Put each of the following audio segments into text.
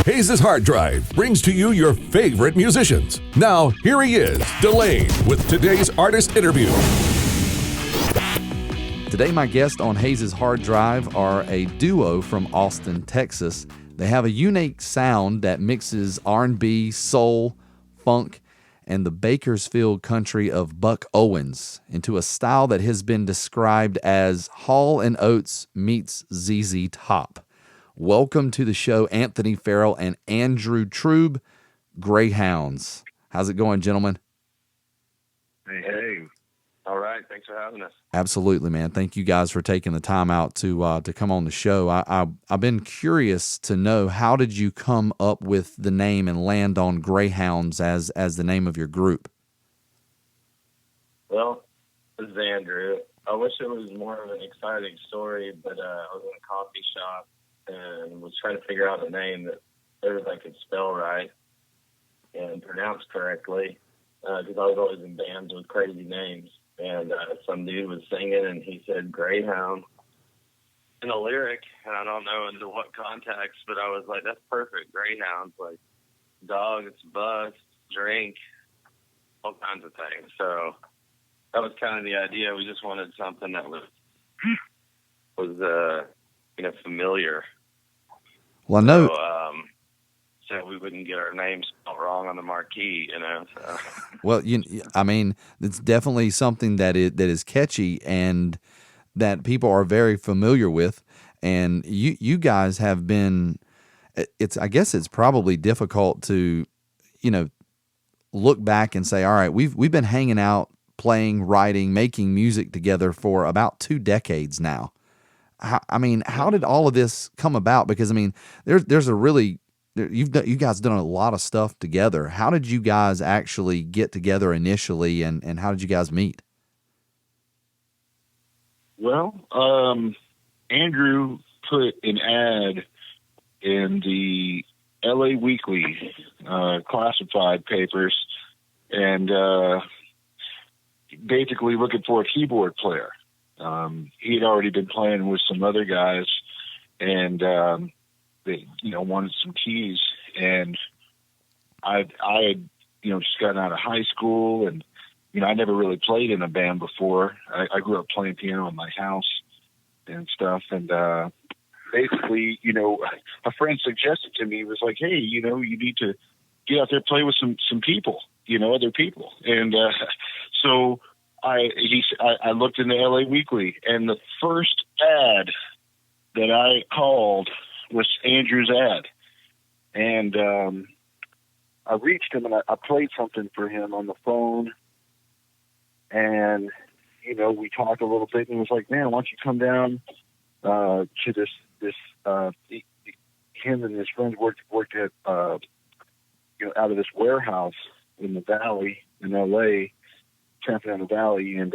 Hayes' Hard Drive brings to you your favorite musicians. Now, here he is, Delane, with today's artist interview. Today, my guests on Hayes' Hard Drive are a duo from Austin, Texas. They have a unique sound that mixes R&B, soul, funk, and the Bakersfield country of Buck Owens into a style that has been described as Hall & Oates meets ZZ Top. Welcome to the show, Anthony Farrell and Andrew Trube, Greyhounds. How's it going, gentlemen? Hey. All right. Thanks for having us. Absolutely, man. Thank you guys for taking the time out to come on the show. I've been curious to know, how did you come up with the name and land on Greyhounds as the name of your group? Well, this is Andrew. I wish it was more of an exciting story, but I was in a coffee shop and was trying to figure out a name that everybody could spell right and pronounce correctly, because I was always in bands with crazy names. And some dude was singing, and he said Greyhound in a lyric, and I don't know into what context, but I was like, that's perfect. Greyhounds, like dogs, bus, drink, all kinds of things. So that was kind of the idea. We just wanted something that was familiar. Well, I know. So we wouldn't get our names spelled wrong on the marquee, So. Well, it's definitely something that is catchy and that people are very familiar with. And you guys have been. I guess it's probably difficult to, look back and say, all right, we've been hanging out, playing, writing, making music together for about 2 decades now. How did all of this come about? Because there's a really you guys done a lot of stuff together. How did you guys actually get together initially, and how did you guys meet? Well, Andrew put an ad in the LA Weekly classified papers, and basically looking for a keyboard player. He had already been playing with some other guys, and they, wanted some keys. And I had, just gotten out of high school, and I never really played in a band before. I grew up playing piano in my house and stuff. And basically, a friend suggested to me, was like, hey, you need to get out there, play with some people, other people. And so I looked in the LA Weekly, and the first ad that I called was Andrew's ad. And I reached him, and I played something for him on the phone. And, we talked a little bit, and he was like, man, why don't you come down to this him and his friends worked at, out of this warehouse in the valley in LA, tramping down the valley. And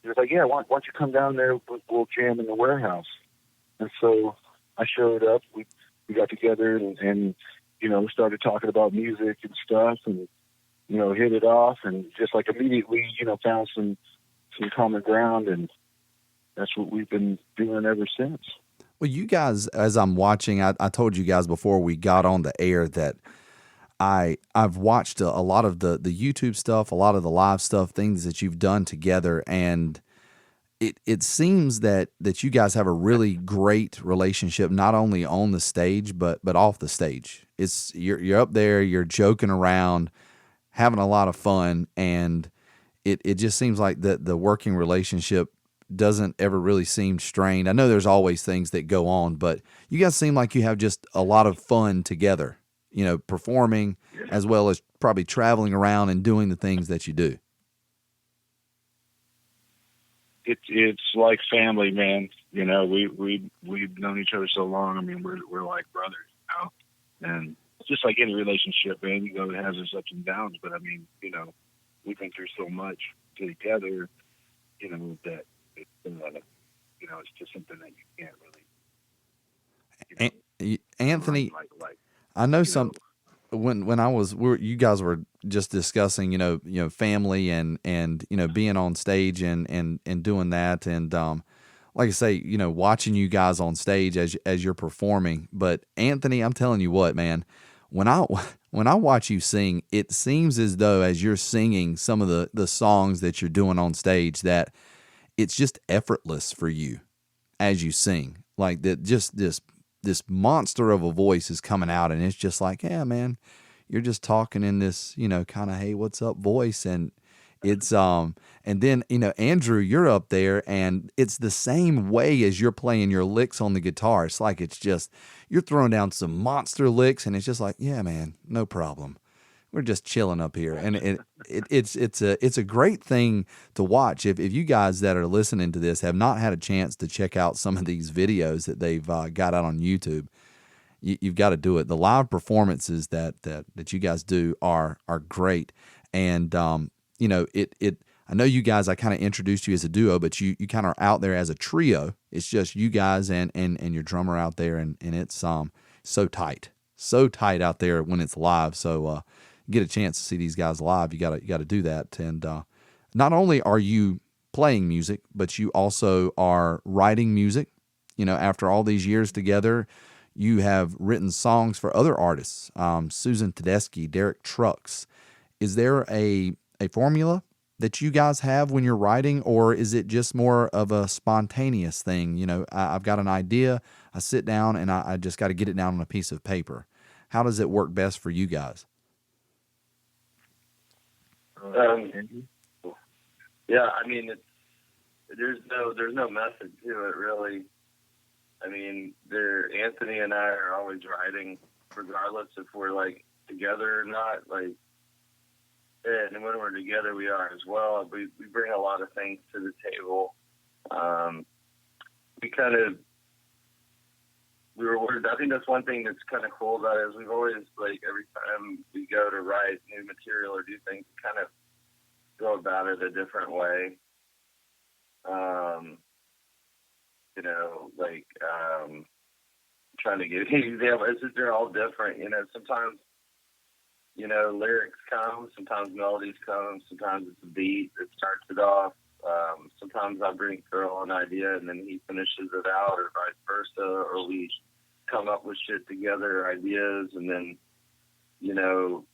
he was like, yeah, why don't you come down there? We'll jam in the warehouse. And so I showed up. We got together and started talking about music and stuff, and hit it off, and just like immediately found some common ground, and that's what we've been doing ever since. Well, you guys, as I'm watching, I told you guys before we got on the air that I've watched a lot of the YouTube stuff, a lot of the live stuff, things that you've done together, and it seems that you guys have a really great relationship, not only on the stage but off the stage. It's you're up there, you're joking around, having a lot of fun, and it just seems like the working relationship doesn't ever really seem strained. I know there's always things that go on, but you guys seem like you have just a lot of fun together, performing as well as probably traveling around and doing the things that you do. It's like family, man. We've known each other so long. We're like brothers, and just like any relationship, man, it has its ups and downs. But we've been through so much together, that it's just something that you can't really. Anthony, I know some. When you guys were just discussing, family and being on stage and doing that, and like I say, you know, watching you guys on stage as you're performing. But Anthony, I'm telling you what, man, when I watch you sing, it seems as though as you're singing some of the songs that you're doing on stage, that it's just effortless for you as you sing. Like that, just this monster of a voice is coming out, and it's just like, yeah, man, you're just talking in this, you know, kind of, hey, what's up voice. And it's and then, you know, Andrew, you're up there and it's the same way as you're playing your licks on the guitar. It's like, it's just, you're throwing down some monster licks and it's just like, yeah, man, no problem. We're just chilling up here. And it's a great thing to watch. If you guys that are listening to this have not had a chance to check out some of these videos that they've got out on YouTube, you've got to do it. The live performances that you guys do are great. And you know, I know you guys, I kind of introduced you as a duo, but you kind of are out there as a trio. It's just you guys and your drummer out there, and it's so tight out there when it's live. So get a chance to see these guys live, you gotta do that. And not only are you playing music, but you also are writing music. You know, after all these years together, you have written songs for other artists, Susan Tedeschi, Derek Trucks. Is there a formula that you guys have when you're writing, or is it just more of a spontaneous thing? You know, I've got an idea, I sit down and I just got to get it down on a piece of paper. How does it work best for you guys? Yeah, I mean, there's no method to it, really. I mean, Anthony and I are always writing, regardless if we're like together or not. Like, and when we're together, we are as well. We bring a lot of things to the table. I think that's one thing that's kind of cool about it, is we've always, like, every time we go to write new material or do things, kind of go about it a different way. You know, like, trying to give you an example, it's just, they're all different. You know, sometimes, you know, lyrics come, sometimes melodies come, sometimes it's a beat that starts it off. Sometimes I bring Farrell an idea and then he finishes it out, or vice versa, or we come up with shit together, ideas, and then, you know,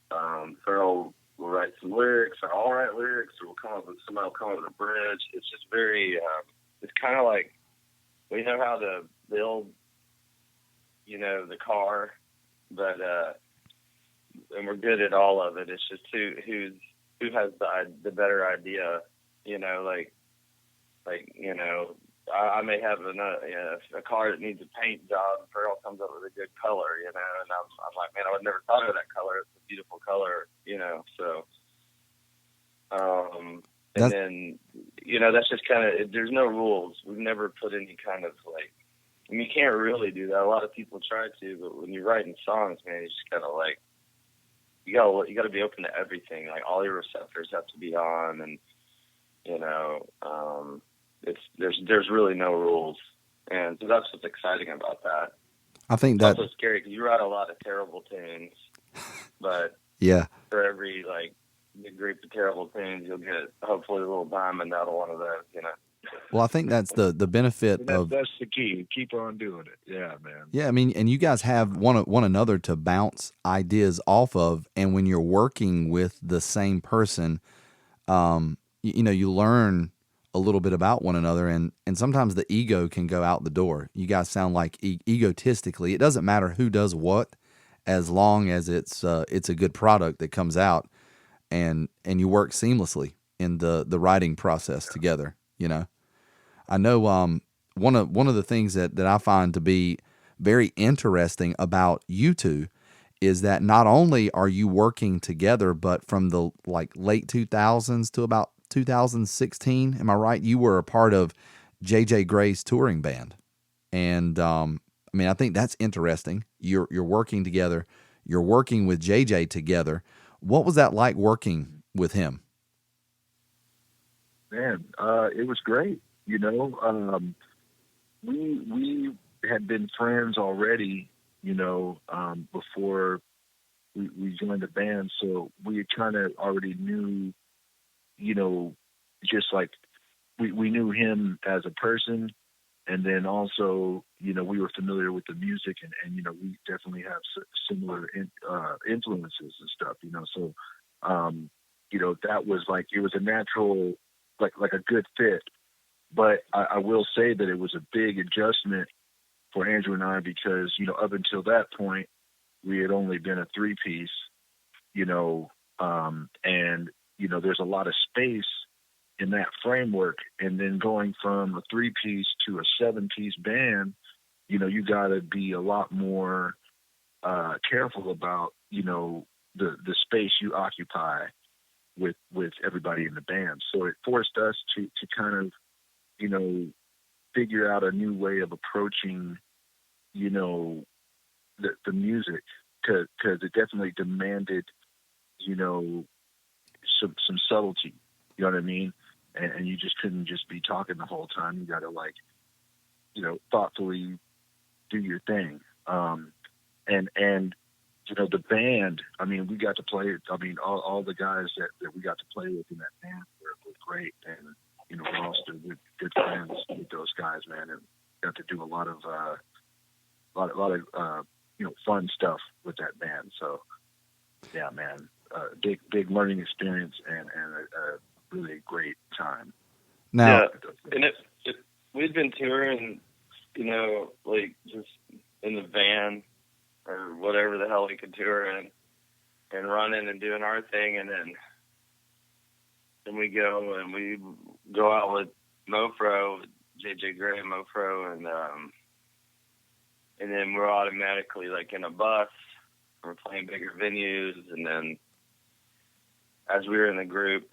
Farrell will write some lyrics, or I'll write lyrics, or somebody will come up with a bridge. It's just very, it's kind of like, we know how to build, you know, the car, but, and we're good at all of it. It's just who has the better idea, you know, like, you know, I may have a car that needs a paint job, and Farrell comes up with a good color, you know, and I'm like, man, I would never thought of that color. It's a beautiful color, you know, so, and then, you know, that's just kind of, there's no rules. We've never put any kind of, like, I mean, you can't really do that. A lot of people try to, but when you're writing songs, man, you just kind of, like, you gotta be open to everything. Like, all your receptors have to be on, and, you know, there's really no rules, and so that's what's exciting about that. I think it's also scary because you write a lot of terrible tunes, but yeah, for every, like, big group of terrible tunes, you'll get hopefully a little diamond out of one of those, you know. Well, I think that's the benefit of. That's the key. Keep on doing it. Yeah, man. Yeah, I mean, and you guys have one another to bounce ideas off of, and when you're working with the same person, you know, you learn a little bit about one another, and sometimes the ego can go out the door. You guys sound like egotistically. It doesn't matter who does what, as long as it's a good product that comes out, and you work seamlessly in the writing process together. You know, I know one of the things that I find to be very interesting about you two is that not only are you working together, but from the late 2000s to about 2016, am I right? You were a part of JJ Gray's touring band, and I mean, I think that's interesting. You're working together. You're working with JJ together. What was that like working with him? Man, it was great. You know, we had been friends already, you know, before we joined the band. So we kind of already knew, you know, just like we knew him as a person, And then also, we were familiar with the music, and we definitely have similar influences and stuff. So that was like, it was a natural, like a good fit. But I will say that it was a big adjustment for Andrew and I, because up until that point we had only been a 3-piece, and there's a lot of space in that framework, and then going from a 3-piece to a 7-piece band, you got to be a lot more careful about the space you occupy with everybody in the band. So it forced us to kind of figure out a new way of approaching the music, because it definitely demanded some subtlety. You know what I mean? And you just couldn't just be talking the whole time. You got to thoughtfully do your thing. And the band, I mean, we got to play, I mean, all the guys that we got to play with in that band were great. And, we're all still good friends with those guys, man. And got to do a lot of fun stuff with that band. So yeah, man, big learning experience and a really great time. Now, yeah. And we'd been touring, like just in the van or whatever the hell we could tour in, and running and doing our thing, and then we go out with Mofro, JJ Gray, Mofro, and then we're automatically like in a bus. We're playing bigger venues, and then as we were in the group,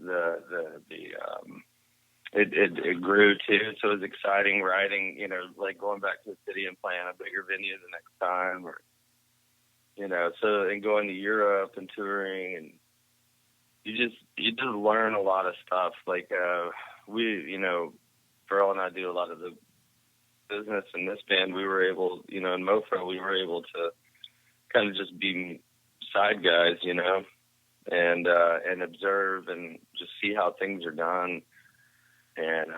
it grew too. So it was exciting writing, like going back to the city and playing a bigger venue the next time, or and going to Europe and touring, and you just learn a lot of stuff. Like Farrell and I do a lot of the business in this band. We were able, in Mofro, we were able to kind of just be side guys, and observe and just see how things are done. And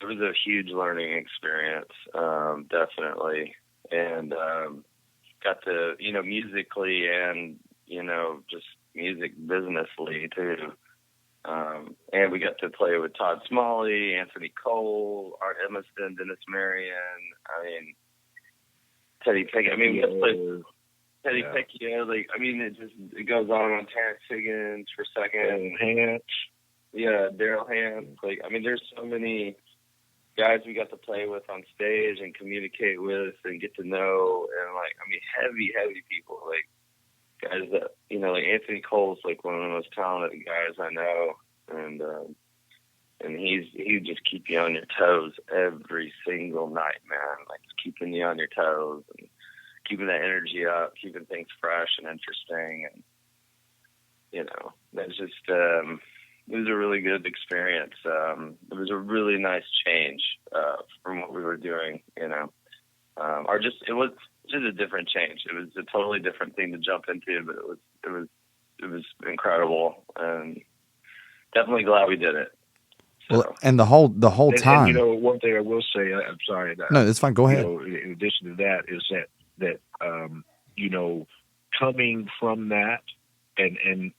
it was a huge learning experience, definitely. And got to, musically and, just music businessly too. And we got to play with Todd Smalley, Anthony Cole, Art Emerson, Dennis Marion, Teddy Pickett. We got to play Teddy Pickett. It goes on Terrence Higgins for second. Hance. Yeah, Daryl Hance. There's so many guys we got to play with on stage and communicate with and get to know, and heavy people, guys that, Anthony Cole's one of the most talented guys I know, and he just keep you on your toes every single night, man. Keeping you on your toes and keeping that energy up, keeping things fresh and interesting, and that's just it was a really good experience. It was a really nice change from what we were doing, it was just a different change. It was a totally different thing to jump into, but it was incredible, and definitely glad we did it. So. Well, and the whole time. And, one thing I will say, I'm sorry. No, it's fine. Go ahead. In addition to that, is that coming from that and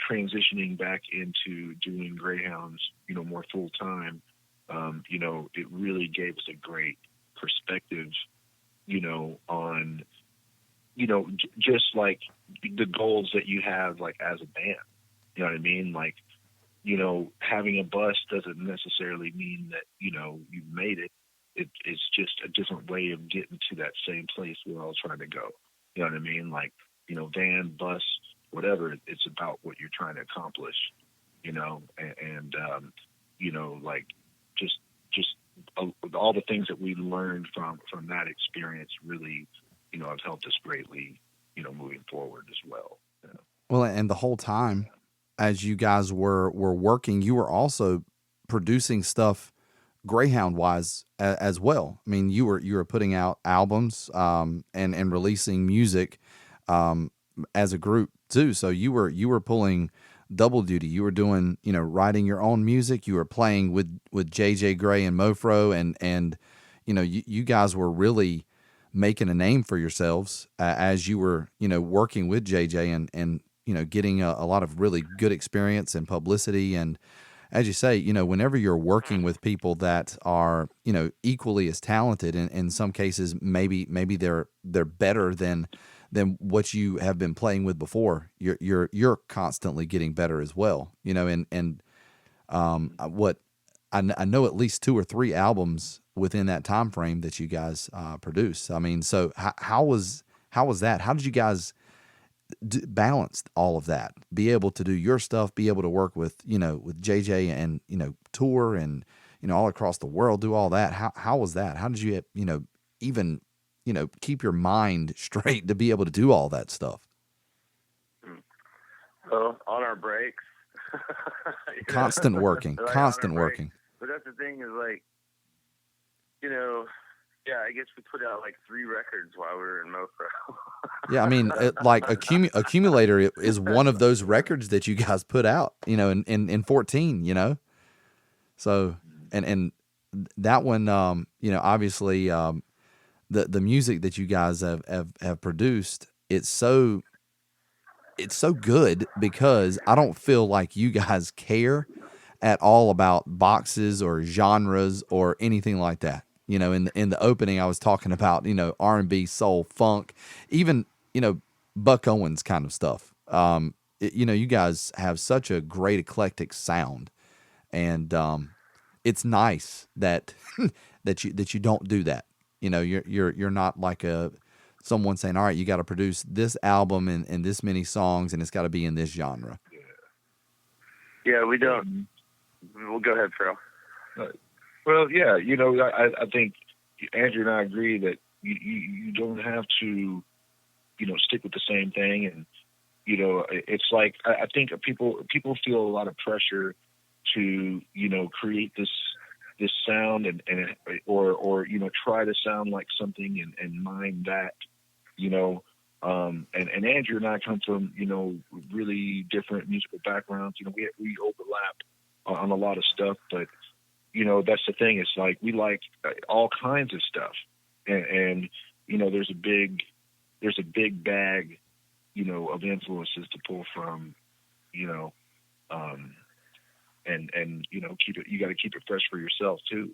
transitioning back into doing Greyhounds, more full time, it really gave us a great perspective, on, just like the goals that you have, as a band. You know what I mean? Having a bus doesn't necessarily mean that, you've made it. It's just a different way of getting to that same place we're all trying to go. You know what I mean? Van, bus, whatever, it's about what you're trying to accomplish, and just all the things that we learned from that experience really, have helped us greatly, moving forward as well. Well, and the whole time, as you guys were working, you were also producing stuff Greyhound wise as well. You were putting out albums and releasing music as a group too. So you were pulling double duty. You were doing, writing your own music. You were playing with JJ Gray and Mofro, and you guys were really making a name for yourselves as you were, working with JJ and getting a lot of really good experience and publicity. And as you say, whenever you're working with people that are, equally as talented, and in some cases, maybe they're better than what you have been playing with before, you're constantly getting better as well, what I know at least 2 or 3 albums within that time frame that you guys produce. I mean, so how was that? How did you guys balance all of that? Be able to do your stuff, be able to work with with JJ and tour and all across the world, do all that. How was that? How did you even keep your mind straight to be able to do all that stuff? Well, on our breaks, constant working, like constant working. But that's the thing is yeah, I guess we put out like 3 records while we were in Mofro. Yeah, I mean, Accumulator is one of those records that you guys put out, in 14, So, and that one, obviously, the music that you guys have produced, it's so good because I don't feel like you guys care at all about boxes or genres or anything like that. In the opening, I was talking about, R&B, soul, funk, even, Buck Owens kind of stuff. You guys have such a great eclectic sound, and it's nice that that you don't do that. You're not like someone saying, all right, you got to produce this album and this many songs, and it's got to be in this genre. Yeah, we don't. Well, go ahead, Farrell. Well, yeah, I think Andrew and I agree that you don't have to, stick with the same thing. And, it's like, I think people feel a lot of pressure to, create this sound or try to sound like something and mind that, and Andrew and I come from, really different musical backgrounds. We overlap on a lot of stuff, but that's the thing. It's like we like all kinds of stuff, and there's a big bag, of influences to pull from, and keep it. You got to keep it fresh for yourself too,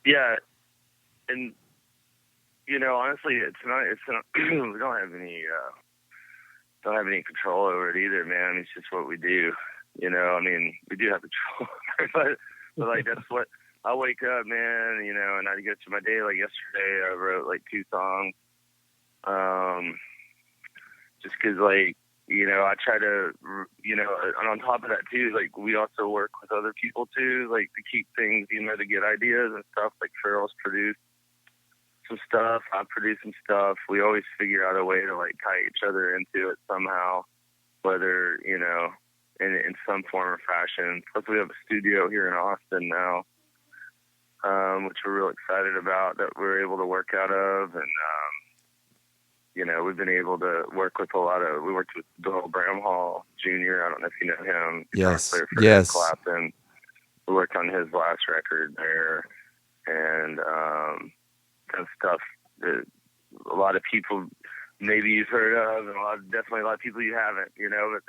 Yeah, and honestly, it's not. We don't have any control over it either, man. It's just what we do. We do have control, but like that's what I wake up, man. And I get to my day. Like yesterday, I wrote like 2 songs. Just because, I try to, and on top of that too, like we also work with other people too, like to keep things, to get ideas and stuff. Like Farrell's produced some stuff, I produced some stuff. We always figure out a way to like tie each other into it somehow, whether in some form or fashion. Plus, we have a studio here in Austin now, which we're real excited about that we're able to work out of, and we've been able to work with we worked with Doyle Bramhall Jr. I don't know if you know him. Yes. Yes. Clapton. We worked on his last record there, and kind of stuff that a lot of people maybe you've heard of, and definitely a lot of people you haven't, but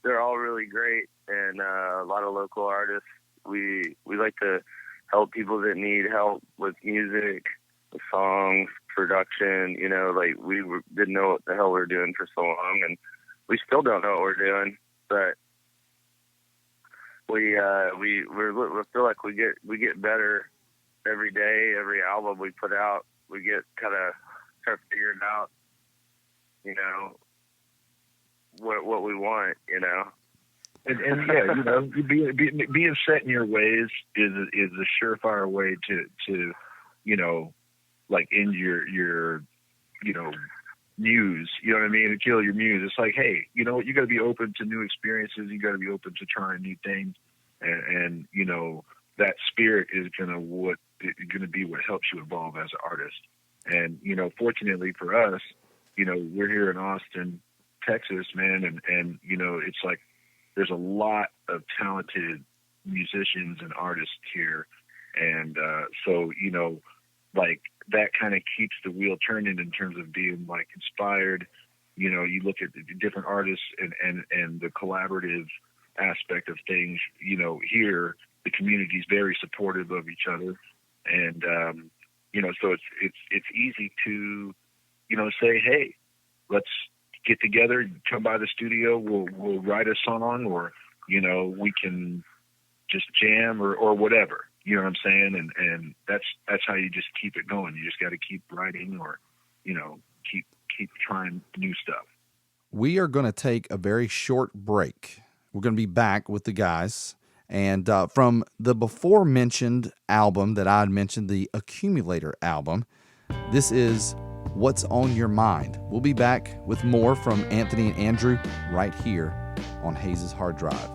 they're all really great, and a lot of local artists. We like to help people that need help with music, with songs, production. We didn't know what the hell we were doing for so long, and we still don't know what we're doing, but we feel like we get better every day. Every album we put out, we get kind of start figuring out, what we want, And yeah, being set in your ways is a surefire way to like end your muse. You know what I mean? To kill your muse. It's like, hey, you got to be open to new experiences. You got to be open to trying new things, and that spirit is gonna be what helps you evolve as an artist. And fortunately for us, we're here in Austin, Texas, man, and it's like there's a lot of talented musicians and artists here, and so like that kind of keeps the wheel turning in terms of being like inspired. You look at the different artists and the collaborative aspect of things. Here the community is very supportive of each other, and so it's easy to say, hey, let's get together, come by the studio, we'll write a song, or we can just jam or whatever. You know what I'm saying? And that's how you just keep it going. You just got to keep writing, or keep trying new stuff. We are going to take a very short break. We're going to be back with the guys. And from the before mentioned album that I had mentioned, the Accumulator album, this is What's on Your Mind. We'll be back with more from Anthony and Andrew right here on Hayes' Hard Drive.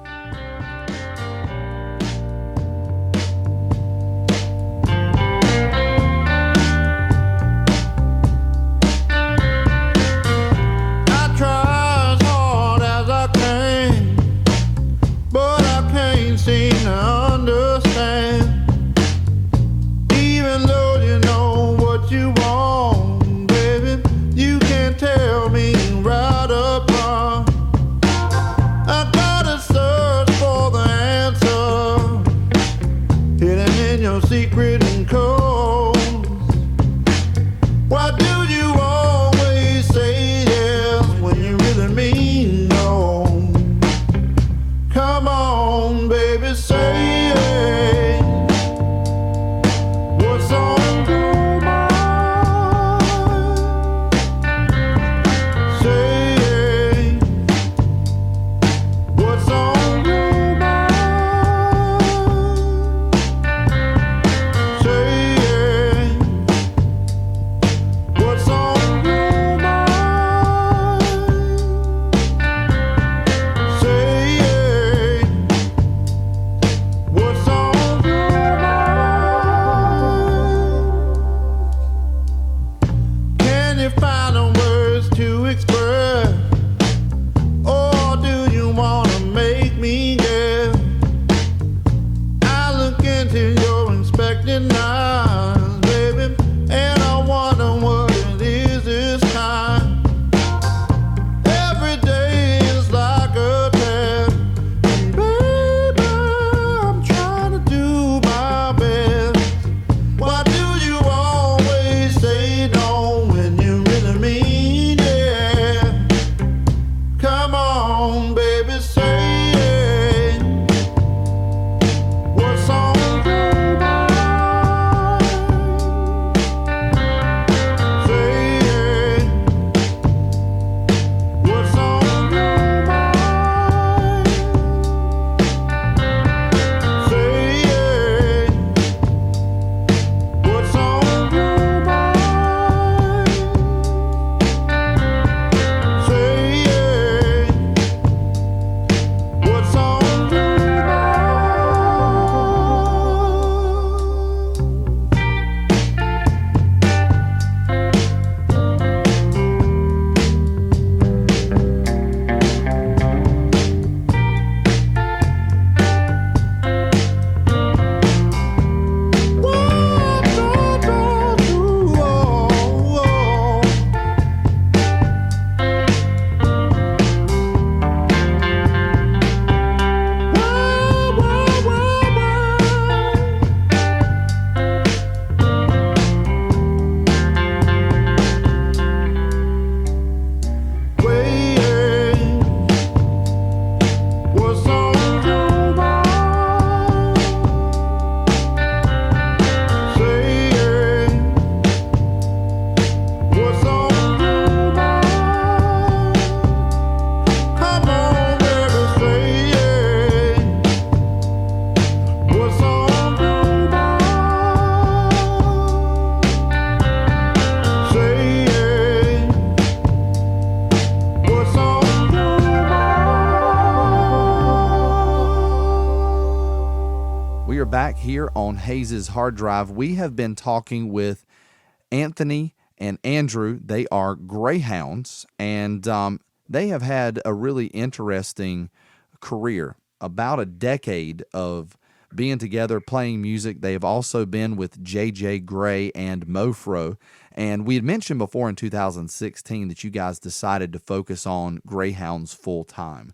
Back here on Hayes' Hard Drive, we have been talking with Anthony and Andrew. They are Greyhounds, and they have had a really interesting career, about a decade of being together, playing music. They have also been with J.J. Grey and Mofro. And we had mentioned before in 2016 that you guys decided to focus on Greyhounds full time.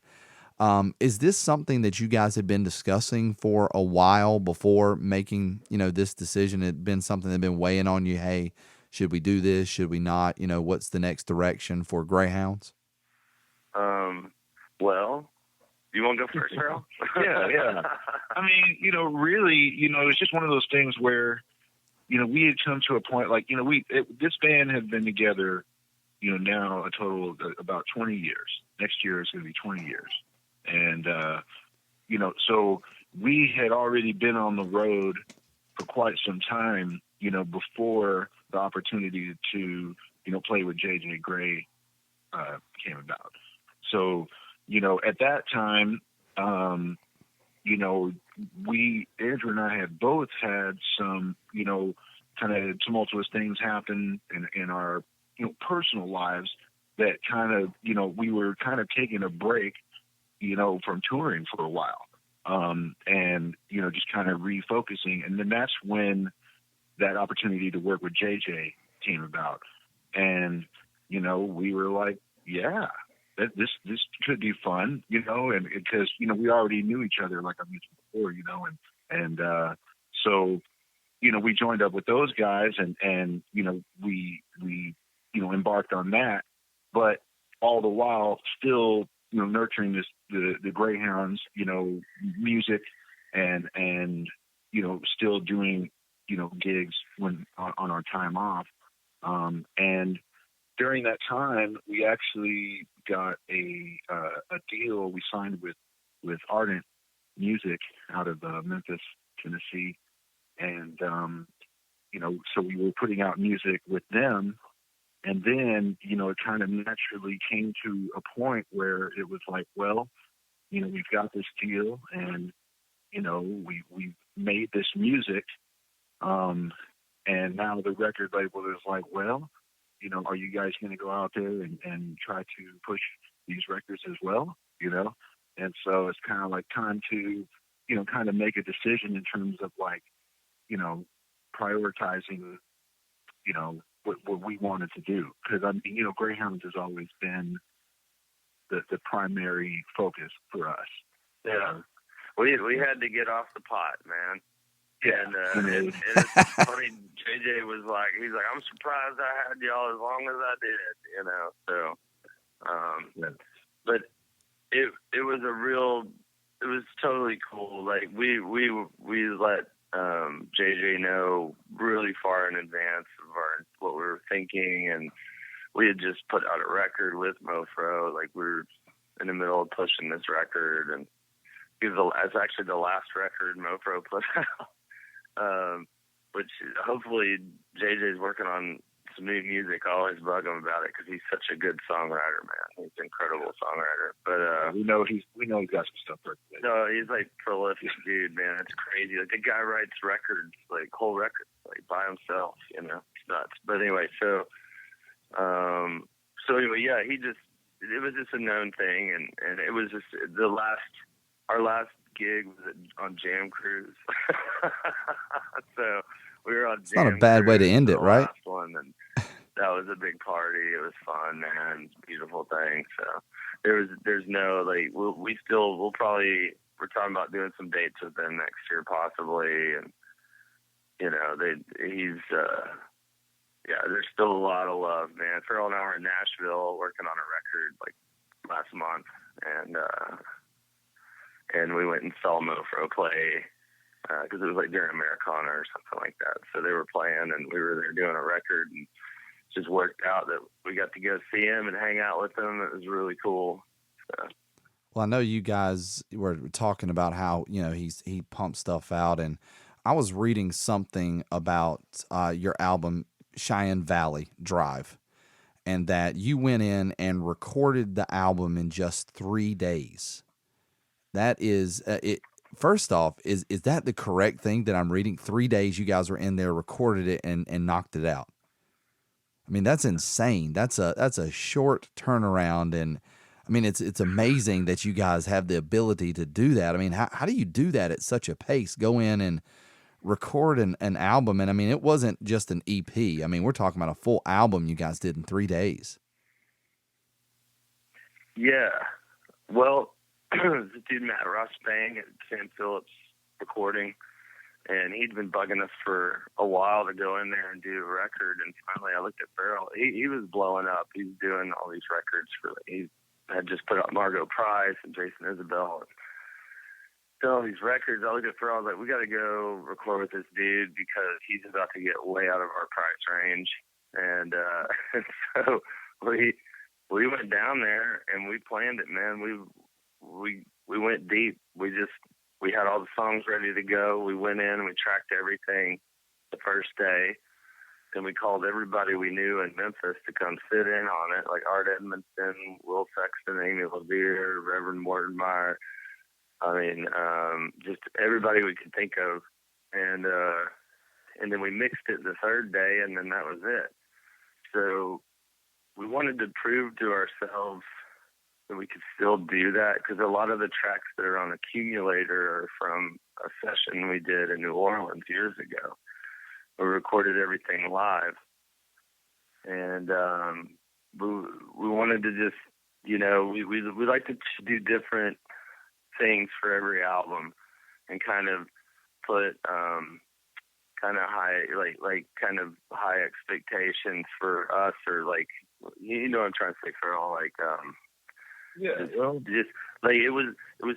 Is this something that you guys had been discussing for a while before making, this decision? It had been something that had been weighing on you. Hey, should we do this? Should we not? What's the next direction for Greyhounds? Well, you want to go first, Farrell? Yeah. I mean, really, it's just one of those things where, we had come to a point like, this band had been together, now a total of about 20 years. Next year is going to be 20 years. And, so we had already been on the road for quite some time, before the opportunity to, play with J.J. Grey came about. So, at that time, Andrew and I had both had some, kind of tumultuous things happen in our, personal lives that kind of, we were kind of taking a break, from touring for a while. And, just kind of refocusing. And then that's when that opportunity to work with JJ came about. And, we were like, yeah, this could be fun, and because, we already knew each other, like I mentioned before, and so, we joined up with those guys and, we embarked on that, but all the while still, nurturing the Greyhounds, music and, still doing, gigs when on our time off. And during that time, we actually got a deal. We signed with Ardent Music out of Memphis, Tennessee, and so we were putting out music with them. And then, it kind of naturally came to a point where it was like, well, we've got this deal, and we made this music, and now the record label is like, well, are you guys going to go out there and try to push these records as well? And so it's kind of like time to, kind of make a decision in terms of like, prioritizing, what we wanted to do. Because, Greyhounds has always been the primary focus for us. Yeah. We had to get off the pot, man. Yeah. And it's funny, JJ was like, he's like, I'm surprised I had y'all as long as I did, so, but it was it was totally cool. Like we let, JJ know really far in advance of what we were thinking. And we had just put out a record with Mofro. Like we were in the middle of pushing this record, and it's actually the last record Mofro put out. Which hopefully JJ's working on some new music. I always bug him about it because he's such a good songwriter, man. He's an incredible songwriter. But we know he's got some stuff for it. No, he's like prolific dude, man. It's crazy. Like the guy writes records, like whole records, like by himself. It's nuts. But anyway, so anyway, yeah, it was just a known thing, and it was just our last gig was on Jam Cruise. So we were on. It's not a bad way to end it, right? Last one, and that was a big party. It was fun, man. Beautiful thing. So there's no like we're talking about doing some dates with them next year possibly, and there's still a lot of love, man. Farrell and I were in Nashville working on a record like last month, and we went and saw Mofro play because it was like during Americana or something like that. So they were playing, and we were there doing a record, and it just worked out that we got to go see him and hang out with him. It was really cool. So. Well, I know you guys were talking about how he pumps stuff out, and I was reading something about your album Cheyenne Valley Drive, and that you went in and recorded the album in just 3 days. That is it. First off, is that the correct thing that I'm reading? 3 days you guys were in there, recorded it, and knocked it out. I mean, that's insane. That's a short turnaround, and I mean, it's amazing that you guys have the ability to do that. I mean, how do you do that at such a pace? Go in and record an album, and I mean, it wasn't just an EP. I mean, we're talking about a full album you guys did in 3 days. Yeah. Well, the dude Matt Ross Bang at Sam Phillips Recording, and he'd been bugging us for a while to go in there and do a record. And finally, I looked at Farrell. He was blowing up. He's doing all these records he had just put out Margot Price and Jason Isabel. And done all these records. I looked at Farrell. I was like, we got to go record with this dude because he's about to get way out of our price range. And so we went down there and we planned it, man. We went deep. We had all the songs ready to go. We went in and we tracked everything the first day. Then we called everybody we knew in Memphis to come sit in on it, like Art Edmondson, Will Sexton, Amy LaVere, Reverend Morton Meyer. I mean, just everybody we could think of. And then we mixed it the third day, and then that was it. So we wanted to prove to ourselves that we could still do that, because a lot of the tracks that are on Accumulator are from a session we did in New Orleans years ago. We recorded everything live, and we wanted to just, we like to do different things for every album, and kind of put kind of high expectations for us, or like, I'm trying to say, for all, like just like it was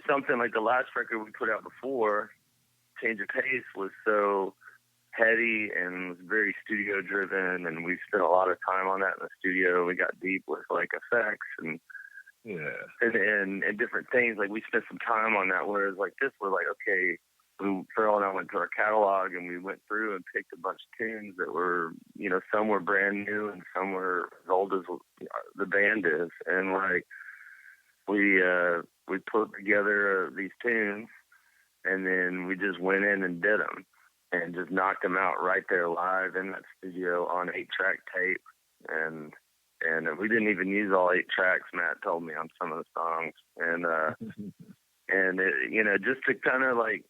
something like the last record we put out before, Change of Pace, was so heady and was very studio driven, and we spent a lot of time on that in the studio. We got deep with like effects and different things. Like we spent some time on that, whereas like this, we're like, okay, Farrell and I went to our catalog and we went through and picked a bunch of tunes that were, some were brand new and some were as old as the band is, and like we put together these tunes, and then we just went in and did them and just knocked them out right there live in that studio on 8-track tape. And we didn't even use all 8 tracks, Matt told me, on some of the songs. And, and it, just to kind of like,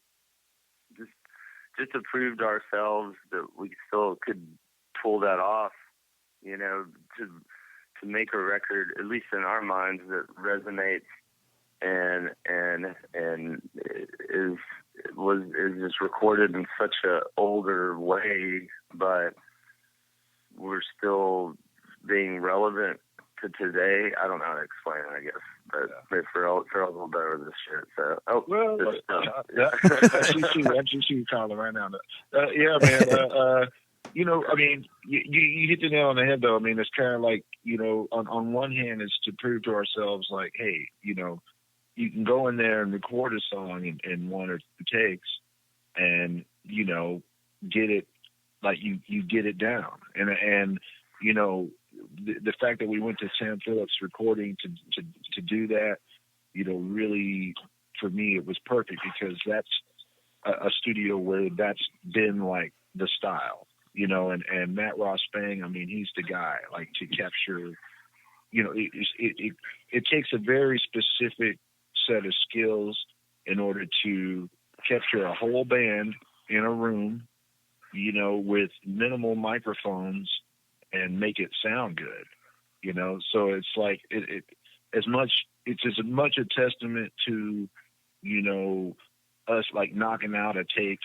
just to prove to ourselves that we still could pull that off, to make a record, at least in our minds, that resonates and is just recorded in such a older way, but we're still being relevant to today. I don't know how to explain it, I guess, but Farrell's a little better with this shit. So, I see you calling right now. Yeah, man. I mean, you hit the nail on the head, though. I mean, it's kind of like, on one hand, it's to prove to ourselves, like, hey, you can go in there and record a song in 1 or 2 takes, and get it, like you get it down, and the fact that we went to Sam Phillips Recording to do that, really, for me, it was perfect, because that's a studio where that's been like the style, and Matt Ross Bang, I mean, he's the guy, like, to capture, it takes a very specific set of skills in order to capture a whole band in a room, with minimal microphones, and make it sound good, So it's like it's as much a testament to, us like knocking out a take,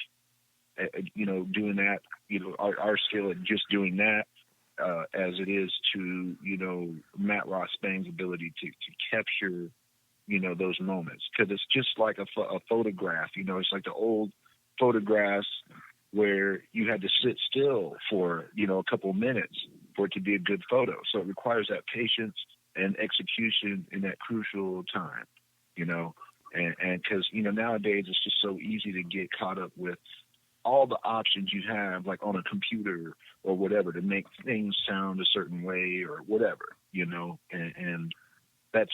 doing that, our skill at just doing that, as it is to, Matt Ross Bang's ability to capture, those moments, because it's just like a photograph. It's like the old photographs where you had to sit still for, a couple minutes for it to be a good photo. So it requires that patience and execution in that crucial time, and because, nowadays it's just so easy to get caught up with all the options you have, like on a computer or whatever, to make things sound a certain way or whatever, and that's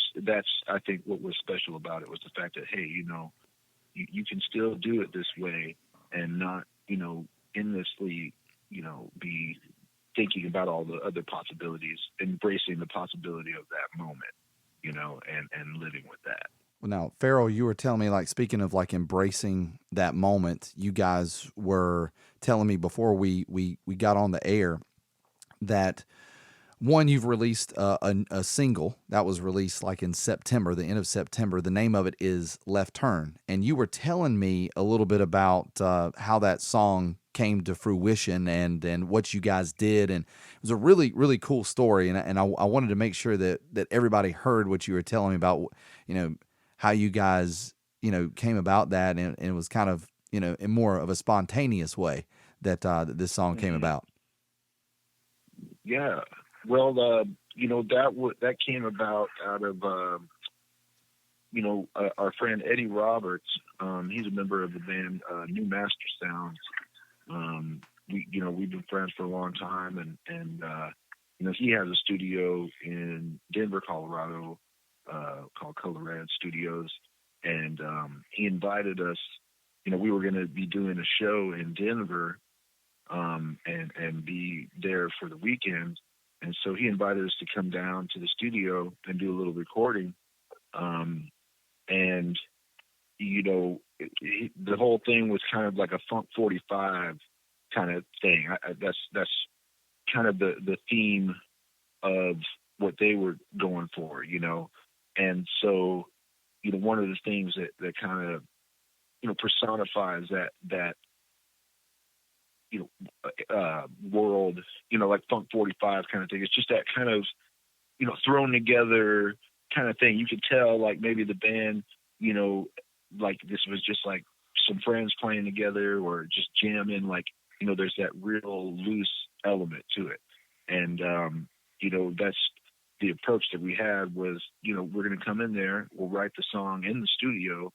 I think what was special about it was the fact that, hey, you can still do it this way and not, endlessly, be thinking about all the other possibilities, embracing the possibility of that moment, and living with that. Well, now, Farrell, you were telling me, like, speaking of like embracing that moment, you guys were telling me before we got on the air that one, you've released a single that was released like in September, the end of September. The name of it is Left Turn. And you were telling me a little bit about how that song came to fruition and what you guys did. And it was a really, really cool story. And I wanted to make sure that everybody heard what you were telling me about, how you guys, came about that. And it was kind of, in more of a spontaneous way that this song came about. Yeah. Well, that came about out of, our friend Eddie Roberts. He's a member of the band New Master Sounds. We've been friends for a long time, and he has a studio in Denver, Colorado, called Color Red Studios, and he invited us. We were going to be doing a show in Denver, and be there for the weekend. And so he invited us to come down to the studio and do a little recording. The whole thing was kind of like a Funk 45 kind of thing. That's kind of the theme of what they were going for, And so, one of the things that kind of, personifies that world, like Funk 45 kind of thing. It's just that kind of, thrown together kind of thing. You could tell, like, maybe the band, like this was just like some friends playing together or just jamming. Like, there's that real loose element to it. And, that's the approach that we had was, we're going to come in there, we'll write the song in the studio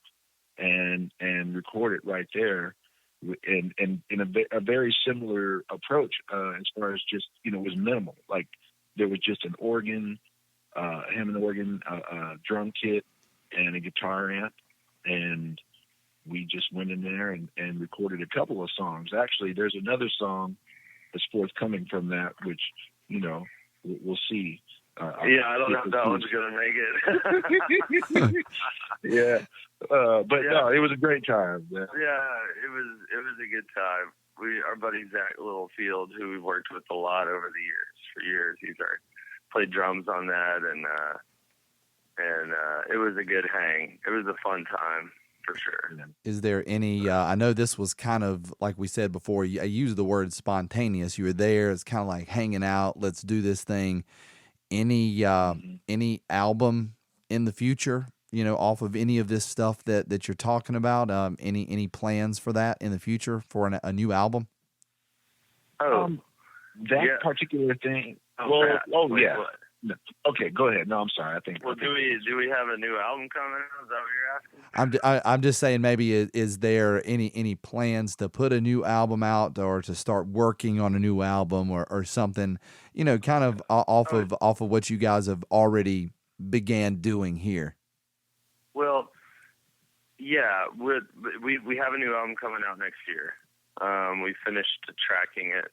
and record it right there. And in a very similar approach as far as just, it was minimal. Like, there was just an organ, Hammond organ, a drum kit, and a guitar amp. And we just went in there and recorded a couple of songs. Actually, there's another song that's forthcoming from that, which, we'll see. I don't know if that one's going to make it. Yeah. No, it was a great time. Yeah, it was a good time. Our buddy Zach Littlefield, who we've worked with a lot over the years, for years, he's played drums on that, and it was a good hang. It was a fun time for sure. Is there any? I know this was kind of like we said before. I used the word spontaneous. You were there. It's kind of like hanging out. Let's do this thing. Any album in the future? Off of any of this stuff that you're talking about, any plans for that in the future for a new album? Particular thing. Yeah. No. Okay, go ahead. No, I'm sorry. I think. Well, do we have a new album coming out? Is that what you're asking? I'm just saying, maybe is there any plans to put a new album out or to start working on a new album or something? Kind of off of what you guys have already began doing here. Well, yeah, we have a new album coming out next year. We finished tracking it,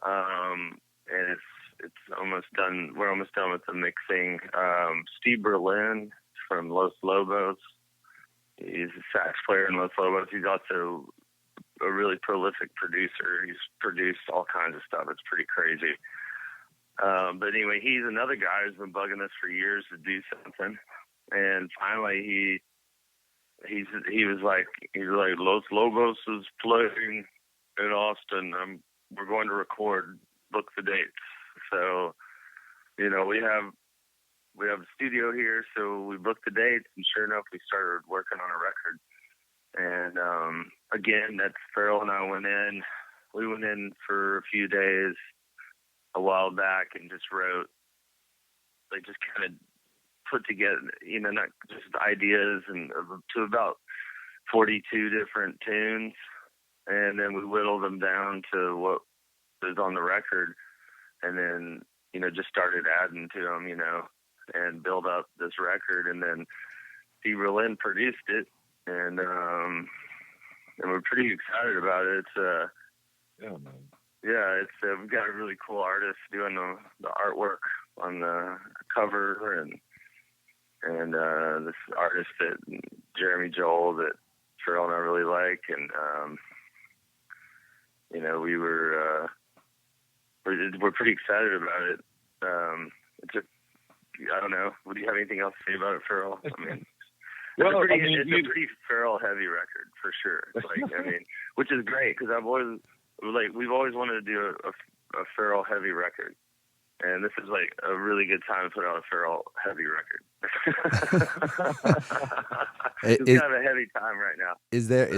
and it's almost done. We're almost done with the mixing. Steve Berlin from Los Lobos, he's a sax player in Los Lobos. He's also a really prolific producer. He's produced all kinds of stuff. It's pretty crazy. But anyway, he's another guy who's been bugging us for years to do something. And finally, he was like Los Lobos is playing in Austin. We're going to record. Book the dates. So, we have a studio here. So we booked the dates, and sure enough, we started working on a record. And again, that's Farrell and I went in. We went in for a few days a while back and just wrote. Like, just kind of put together, not just ideas and to about 42 different tunes, and then we whittled them down to what is on the record, and then just started adding to them, and build up this record, and then Steve Berlin produced it, and we're pretty excited about it. We've got a really cool artist doing the artwork on the cover, and and this artist that Jeremy Joel that Farrell and I really like, and you know, we're pretty excited about it. It's just, I don't know. Would you have anything else to say about it, Farrell? I mean, it's a pretty Farrell heavy record for sure. It's like, I mean, which is great because we've always wanted to do a Farrell heavy record, and this is like a really good time to put out a Farrell heavy record. It's kind of a heavy time right now. Is there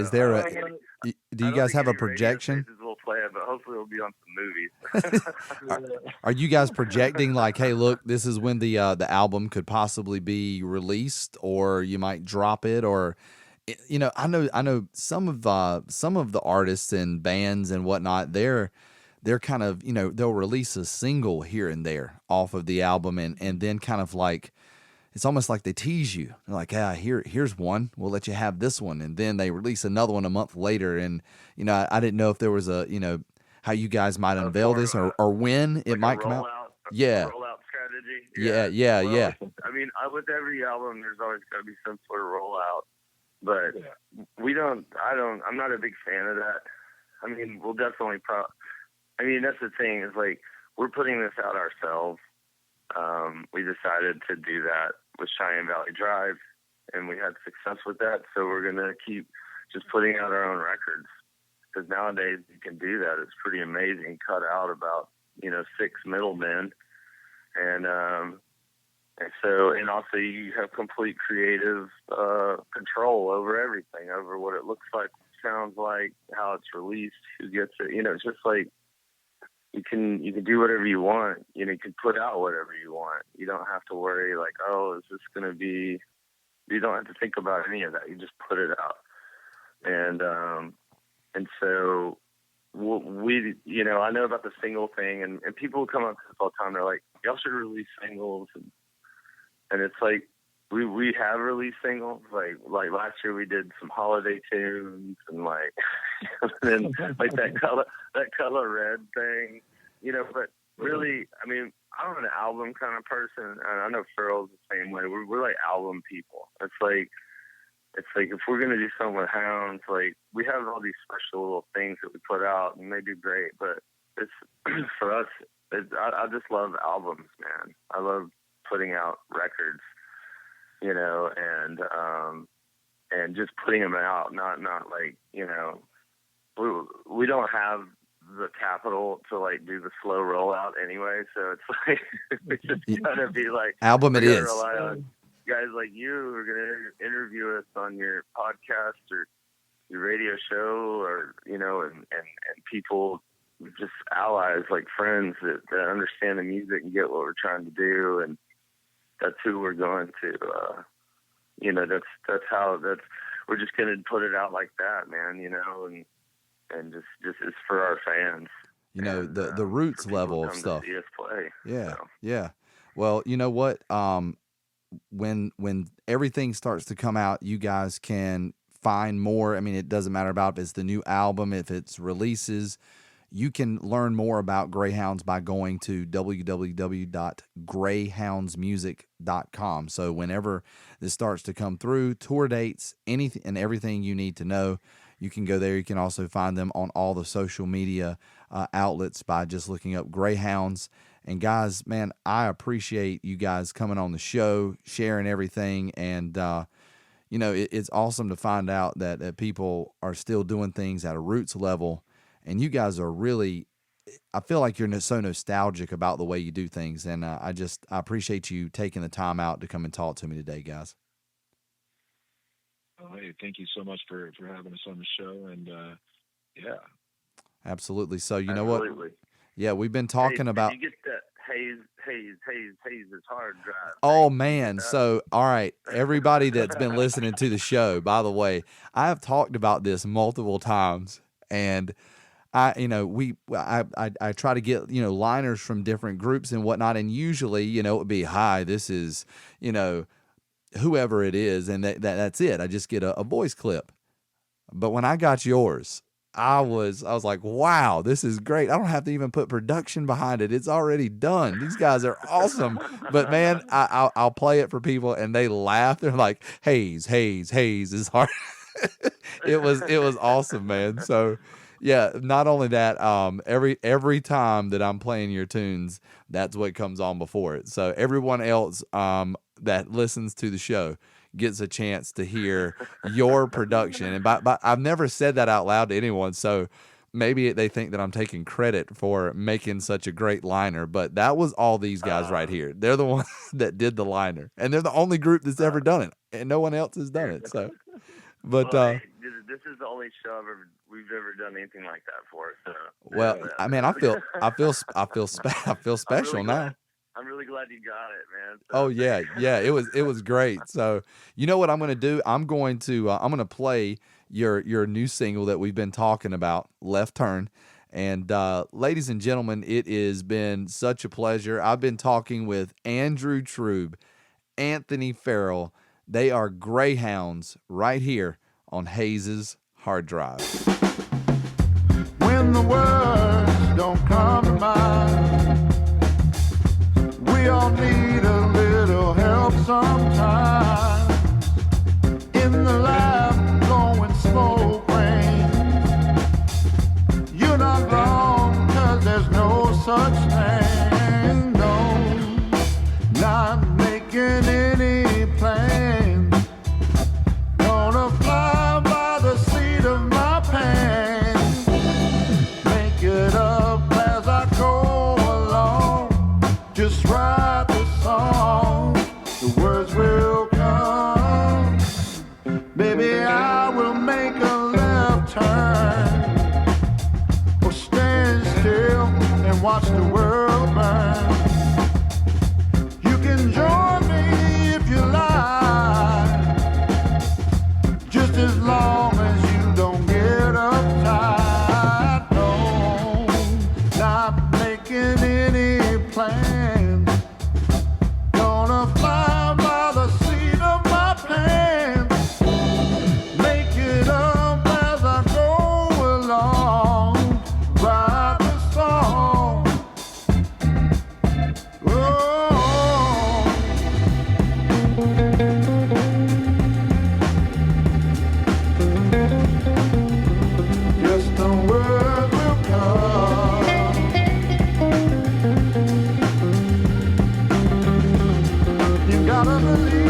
do you guys have a projection? We'll play it, but hopefully it'll be on some movies. Are you guys projecting like, hey, look, this is when the album could possibly be released, or you might drop it, or you know, I know some of the artists and bands and whatnot, they're kind of, you know, they'll release a single here and there off of the album, and then kind of like, it's almost like they tease you. They're like, here's one. We'll let you have this one. And then they release another one a month later. And, you know, I didn't know if there was how you guys might unveil this or when it might come out. Yeah. Rollout strategy. Yeah. I mean, with every album, there's always got to be some sort of rollout. But I'm not a big fan of that. I mean, we'll definitely that's the thing, is like, we're putting this out ourselves. We decided to do that with Cheyenne Valley Drive, and we had success with that. So we're going to keep just putting out our own records, because nowadays you can do that. It's pretty amazing. Cut out about, 6 middlemen. And also you have complete creative, control over everything, over what it looks like, sounds like, how it's released, who gets it. It's just like, you can do whatever you want. You can put out whatever you want. You don't have to worry like, oh, is this going to be? You don't have to think about any of that. You just put it out. And so we, I know about the single thing, and people come up to us all the time. They're like, y'all should release singles, and it's like, we have released singles. Like last year we did some holiday tunes, and like, and then like that color red thing, but really, I mean, I'm an album kind of person, and I know Farrell's the same way. We're like album people. It's like if we're gonna do something with Hounds, like, we have all these special little things that we put out, and they do great, but it's for us, I just love albums, man. I love putting out records, and just putting them out, not like, we don't have the capital to like do the slow rollout anyway, so it's like it's just gotta be like album. It is rely on guys like you who are gonna interview us on your podcast or your radio show, or and people, just allies, like friends that understand the music and get what we're trying to do, and that's who we're going to. We're just gonna put it out like that, man. And just it's for our fans. The roots level of stuff. See us play, yeah, so. Yeah. Well, you know what? When everything starts to come out, you guys can find more. I mean, it doesn't matter about if it's the new album, if it's releases. You can learn more about Greyhounds by going to www.greyhoundsmusiccom. So whenever this starts to come through, tour dates, anything and everything you need to know, you can go there. You can also find them on all the social media outlets by just looking up Greyhounds. And guys, man, I appreciate you guys coming on the show, sharing everything. And, it's awesome to find out that people are still doing things at a roots level. And you guys are really, I feel like you're so nostalgic about the way you do things. And I appreciate you taking the time out to come and talk to me today, guys. Oh, hey, thank you so much for having us on the show. And yeah. Absolutely. So, you know what? Yeah, we've been talking about. Did you get that Hayes is hard drive? Oh, man. So, all right. Everybody that's been listening to the show, by the way, I have talked about this multiple times. And I try to get, liners from different groups and whatnot. And usually, it would be, hi, this is, whoever it is. And that's it. I just get a voice clip. But when I got yours, I was like, wow, this is great. I don't have to even put production behind it. It's already done. These guys are awesome. But man, I'll play it for people and they laugh. They're like, Hayes is hard. It was awesome, man. So yeah, not only that, every time that I'm playing your tunes, that's what comes on before it. So everyone else that listens to the show gets a chance to hear your production. And by I've never said that out loud to anyone, so maybe they think that I'm taking credit for making such a great liner, but that was all these guys right here. They're the ones that did the liner, and they're the only group that's ever done it, and no one else has done it. So, but well, this is the only show we've ever done anything like that for. So, well, I mean, I feel special now. I'm really glad you got it, man. So, oh yeah, it was great. So you know what I'm going to do? I'm going to play your new single that we've been talking about, Left Turn. And ladies and gentlemen, it has been such a pleasure. I've been talking with Andrew Trube, Anthony Farrell. They are Greyhounds right here on Hayes's Hard Drive. When the words don't come to mind, we all need a little help sometimes. In the lab, blowing smoke rain. You're not wrong, 'cause there's no such thing. No, not making any plans. Gonna fly by the seat of my pants. Make it up as I go along. Just write the song, the words will come. Baby, I will make a left turn, or stand still and watch the world burn. You can join me if you like, just as long as you don't get uptight. No, not making any plans. Gonna fly by the seat of my pants. Make it up as I go along. Write the song. Oh. Yes, the word will come. You gotta believe.